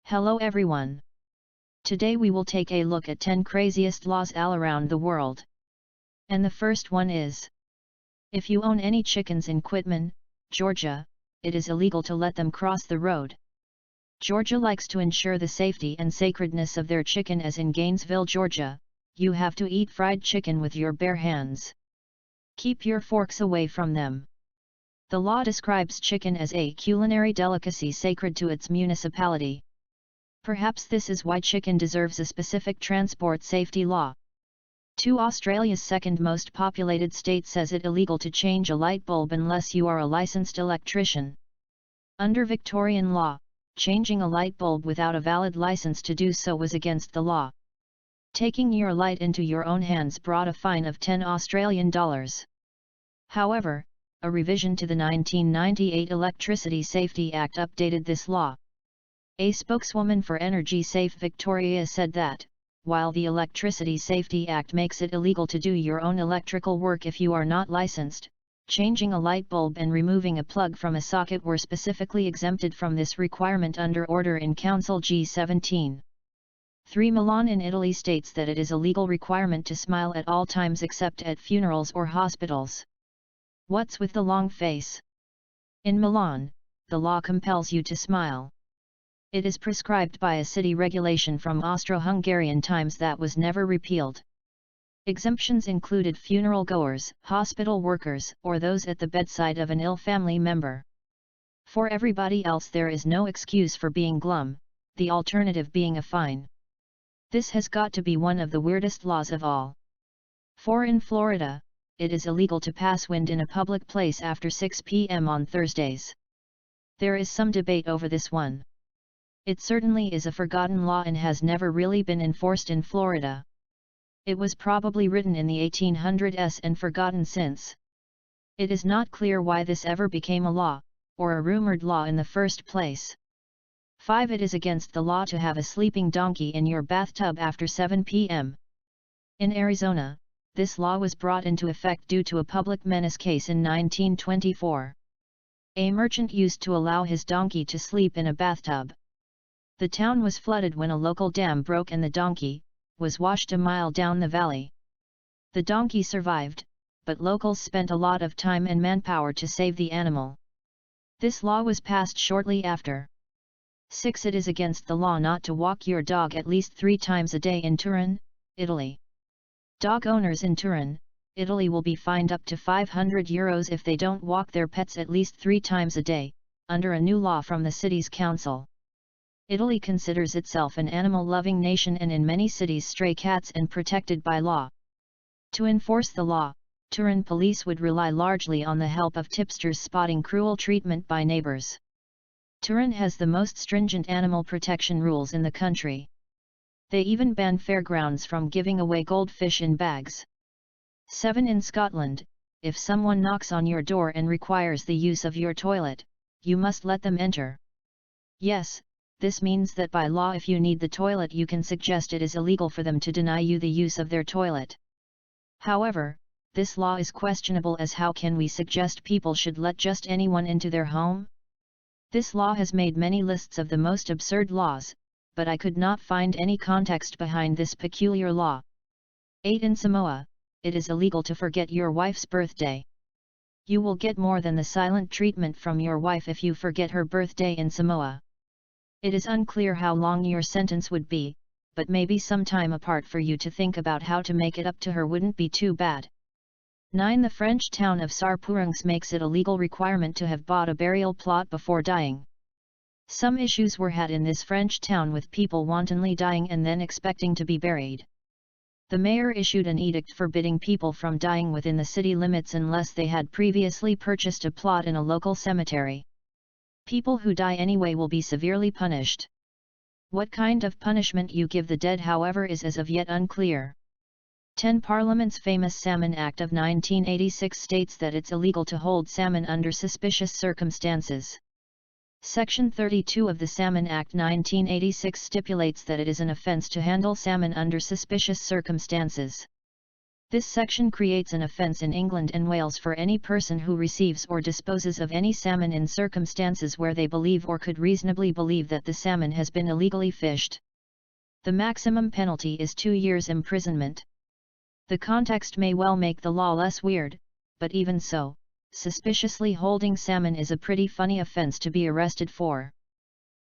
Hello everyone. Today we will take a look at 10 craziest laws all around the world. And the first one is: if you own any chickens in Quitman, Georgia, it is illegal to let them cross the road. Georgia likes to ensure the safety and sacredness of their chicken, as in Gainesville, Georgia, you have to eat fried chicken with your bare hands. Keep your forks away from them. The law describes chicken as a culinary delicacy sacred to its municipality. Perhaps this is why chicken deserves a specific transport safety law. 2. Australia's second most populated state says it illegal to change a light bulb unless you are a licensed electrician. Under Victorian law, changing a light bulb without a valid license to do so was against the law. Taking your light into your own hands brought a fine of $10 Australian. However, a revision to the 1998 Electricity Safety Act updated this law. A spokeswoman for Energy Safe Victoria said that, while the Electricity Safety Act makes it illegal to do your own electrical work if you are not licensed, changing a light bulb and removing a plug from a socket were specifically exempted from this requirement under Order in Council G17. 3. Milan in Italy states that it is a legal requirement to smile at all times except at funerals or hospitals. What's with the long face? In Milan, the law compels you to smile. It is prescribed by a city regulation from Austro-Hungarian times that was never repealed. Exemptions included funeral goers, hospital workers, or those at the bedside of an ill family member. For everybody else there is no excuse for being glum, the alternative being a fine. This has got to be one of the weirdest laws of all. 4. In Florida, it is illegal to pass wind in a public place after 6 p.m. on Thursdays. There is some debate over this one. It certainly is a forgotten law and has never really been enforced in Florida. It was probably written in the 1800s and forgotten since. It is not clear why this ever became a law, or a rumored law in the first place. 5. It is against the law to have a sleeping donkey in your bathtub after 7 p.m. In Arizona, this law was brought into effect due to a public menace case in 1924. A merchant used to allow his donkey to sleep in a bathtub. The town was flooded when a local dam broke and the donkey was washed a mile down the valley. The donkey survived, but locals spent a lot of time and manpower to save the animal. This law was passed shortly after. 6. It is against the law not to walk your dog at least 3 times a day in Turin, Italy. Dog owners in Turin, Italy will be fined up to €500 if they don't walk their pets at least 3 times a day, under a new law from the city's council. Italy considers itself an animal-loving nation, and in many cities stray cats are protected by law. To enforce the law, Turin police would rely largely on the help of tipsters spotting cruel treatment by neighbors. Turin has the most stringent animal protection rules in the country. They even ban fairgrounds from giving away goldfish in bags. 7. In Scotland, if someone knocks on your door and requires the use of your toilet, you must let them enter. Yes, this means that by law if you need the toilet you can suggest it is illegal for them to deny you the use of their toilet. However, this law is questionable, as how can we suggest people should let just anyone into their home? This law has made many lists of the most absurd laws, but I could not find any context behind this peculiar law. 8. In Samoa, it is illegal to forget your wife's birthday. You will get more than the silent treatment from your wife if you forget her birthday in Samoa. It is unclear how long your sentence would be, but maybe some time apart for you to think about how to make it up to her wouldn't be too bad. 9. The French town of Sarpurungs makes it a legal requirement to have bought a burial plot before dying. Some issues were had in this French town with people wantonly dying and then expecting to be buried. The mayor issued an edict forbidding people from dying within the city limits unless they had previously purchased a plot in a local cemetery. People who die anyway will be severely punished. What kind of punishment you give the dead, however, is as of yet unclear. 10. Parliament's famous Salmon Act of 1986 states that it's illegal to hold salmon under suspicious circumstances. Section 32 of the Salmon Act 1986 stipulates that it is an offence to handle salmon under suspicious circumstances. This section creates an offence in England and Wales for any person who receives or disposes of any salmon in circumstances where they believe or could reasonably believe that the salmon has been illegally fished. The maximum penalty is 2 years imprisonment. The context may well make the law less weird, but even so, suspiciously holding salmon is a pretty funny offence to be arrested for.